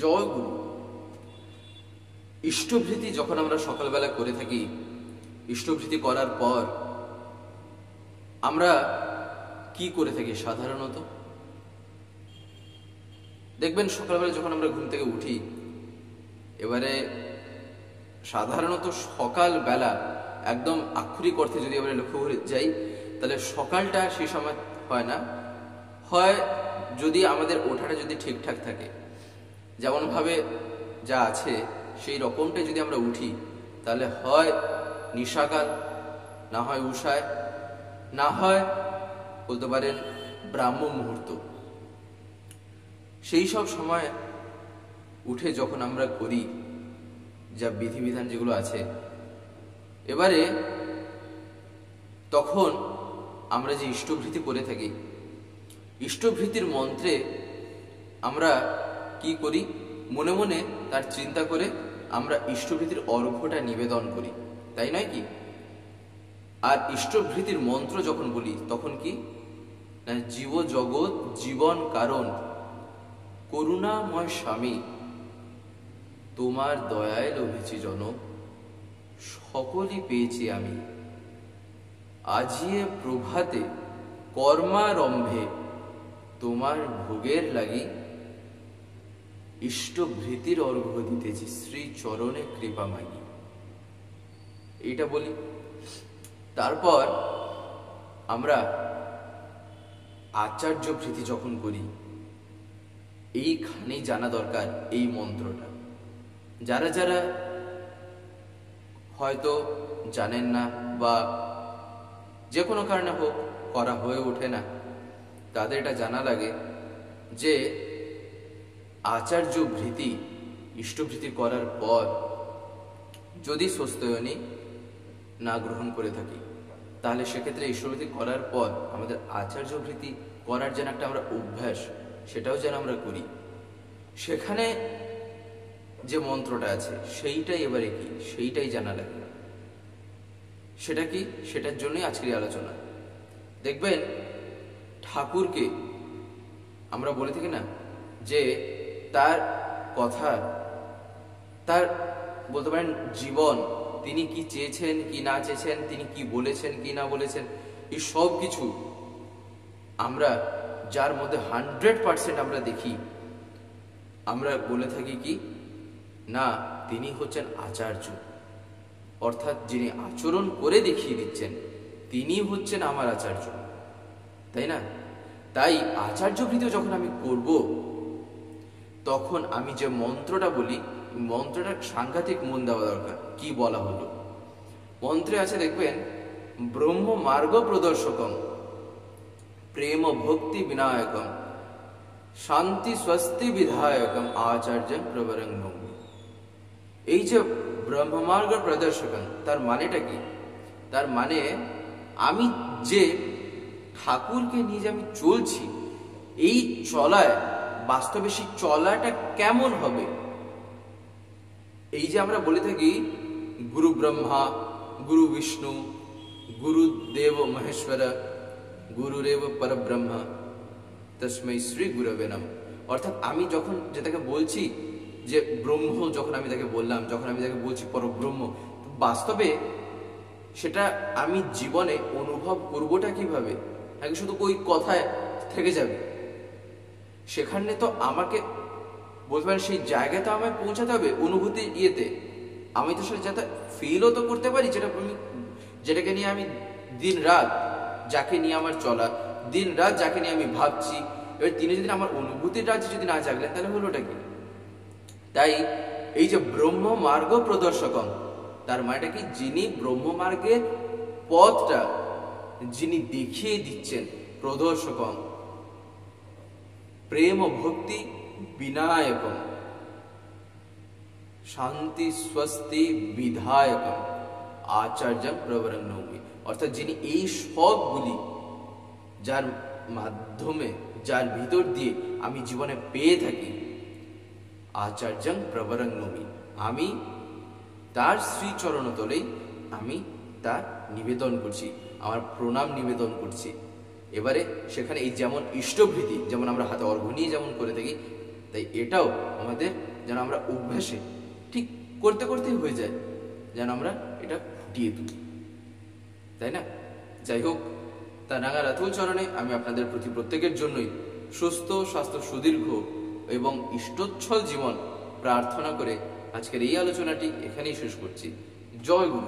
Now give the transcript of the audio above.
জয় গুরু। ইষ্টভৃতি যখন আমরা সকালবেলা করে থাকি, ইষ্টভৃতি করার পর আমরা কি করে থাকি সাধারণত? দেখবেন সকালবেলা যখন আমরা ঘুম থেকে উঠি, এবারে সাধারণত সকালবেলা একদম আক্ষরিক অর্থে যদি আমরা লক্ষ্য করে যাই, তাহলে সকালটা সেই সময় হয় না। হয় যদি আমাদের ওঠাটা যদি ঠিকঠাক থাকে, যেমনভাবে যা আছে সেই রকমটাই যদি আমরা উঠি, তাহলে হয় নিশাকাল, না হয় উষায়, না হয় বলতে পারেন ব্রাহ্ম মুহূর্ত। সেই সব সময় উঠে যখন আমরা করি যা বিধিবিধান যেগুলো আছে, এবারে তখন আমরা যে ইষ্টভৃতি করে থাকি, ইষ্টভৃতির মন্ত্রে আমরা কি করি, মনে মনে তার চিন্তা করে আমরা ইষ্টভৃতির অর্ঘ্যটা নিবেদন করি, তাই নয় কি? আর ইষ্টভৃতির মন্ত্র যখন বলি তখন কি না, জীব জগৎ জীবন কারণ করুণাময় স্বামী, তোমার দয়ায় লভেছি জনক, সকলই পেয়েছি আমি। আজিয়ে প্রভাতে কর্মারম্ভে তোমার ভোগের লাগি, ইষ্টভৃতির অর্ঘ্য দিতেছি শ্রী চরণে কৃপা মাগি। এইটা বলি। তারপর আমরা আচার্য ভৃতি যখন করি, এইখানেই জানা দরকার এই মন্ত্রটা। যারা যারা হয়তো জানেন না বা যে কোনো কারণে হোক করা হয়ে ওঠে না, তাদের এটা জানা লাগে যে আচার্য ভৃতি ইষ্টভৃতি করার পর যদি স্বস্ত্যয়নী না গ্রহণ করে থাকি, তাহলে সেক্ষেত্রে ইষ্টভৃতি করার পর আমাদের আচার্য ভৃতি করার যেন একটা আমরা অভ্যাস, সেটাও যেন আমরা করি। সেখানে যে মন্ত্রটা আছে সেইটাই এবারে কি, সেইটাই জানা লাগে। সেটা কি, সেটার জন্যই আজকের আলোচনা। দেখবেন ঠাকুরকে আমরা বলে থাকি না যে তার কথা, তার বলতে পারেন জীবন, তিনি কি চেয়েছেন কি না চেয়েছেন, তিনি কি বলেছেন কি না বলেছেন, এই সব কিছু আমরা যার মধ্যে 100% আমরা দেখি, আমরা বলে থাকি কি না, তিনি হচ্ছেন আচার্য, অর্থাৎ যিনি আচরণ করে দেখিয়ে দিচ্ছেন তিনি হচ্ছেন আমার আচার্য, তাই না? তাই আচার্য ভৃতি যখন আমি করব, তখন আমি যে মন্ত্রটা বলি, মন্ত্রটা সাংঘাতিক মন দেওয়া দরকার। কি বলা হলো মন্ত্রে আছে দেখবেন, ব্রহ্ম মার্গ প্রদর্শকম প্রেম ভক্তি বিনায়কম শান্তি স্বস্তি বিধায়কম আচার্যং প্রবরং নৌমি। এই যে ব্রহ্মমার্গ প্রদর্শকম, তার মানেটা কি? তার মানে আমি যে ঠাকুরকে নিয়ে যে আমি চলছি, এই চলায় বাস্তবে সেই চলাটা কেমন হবে। এই যে আমরা বলে থাকি গুরু ব্রহ্মা গুরু বিষ্ণু গুরুদেব মহেশ্বর গুরুরেব পরব্রহ্ম তস্मै শ্রী গুরবে নমঃ। অর্থাৎ আমি যখন যেটাকে বলছি যে ব্রহ্ম, যখন আমি তাকে বললাম, যখন আমি তাকে বলছি পরব্রহ্ম, বাস্তবে সেটা আমি জীবনে অনুভব করবোটা কিভাবে? নাকি শুধু ওই কথায় থেকে যাবে? সেখানে তো আমাকে বলতে পারেন সেই জায়গায় তো আমায় পৌঁছাতে হবে, অনুভূতি ইয়েতে। আমি তো সেটা যাতে ফিলও তো করতে পারি, যেটাকে নিয়ে আমি দিন রাত, যাকে নিয়ে আমার চলা, দিন রাত যাকে নিয়ে আমি ভাবছি, এবার তিনি যদি আমার অনুভূতির রাজ্যে যদি না জাগলেন, তাহলে হলোটা কি? তাই এই যে ব্রহ্ম মার্গ প্রদর্শকম, তার মানেটা কি, যিনি ব্রহ্ম মার্গের পথটা যিনি দেখিয়ে দিচ্ছেন, প্রদর্শকম প্রেম ভক্তি বিনায়কম শান্তি স্বস্তি বিধায়কম আচার্যং প্রবরং নৌমি। অর্থাৎ যিনি এই সবগুলি, যার মাধ্যমে, যার ভিতর দিয়ে আমি জীবনে পেয়ে থাকি, আচার্যং প্রবরং নৌমি, আমি তার শ্রীচরণতলেই আমি তার নিবেদন করছি, আমার প্রণাম নিবেদন করছি। এবারে সেখানে এই যেমন ইষ্টভৃতি, যেমন আমরা হাতে অর্ঘ্য নিয়ে যেমন করে থাকি, তাই এটাও আমাদের যেন আমরা অভ্যাসে ঠিক করতে করতেই হয়ে যায়, যেন আমরা এটা ফুটিয়ে তুলি, তাই না? যাই হোক, তা রাঙা রাতুল চরণে আমি আপনাদের প্রতি প্রত্যেকের জন্যই সুস্থ, স্বাস্থ্য সুদীর্ঘ এবং ইষ্টোচ্ছল জীবন প্রার্থনা করে আজকের এই আলোচনাটি এখানেই শেষ করছি। জয় গুরু।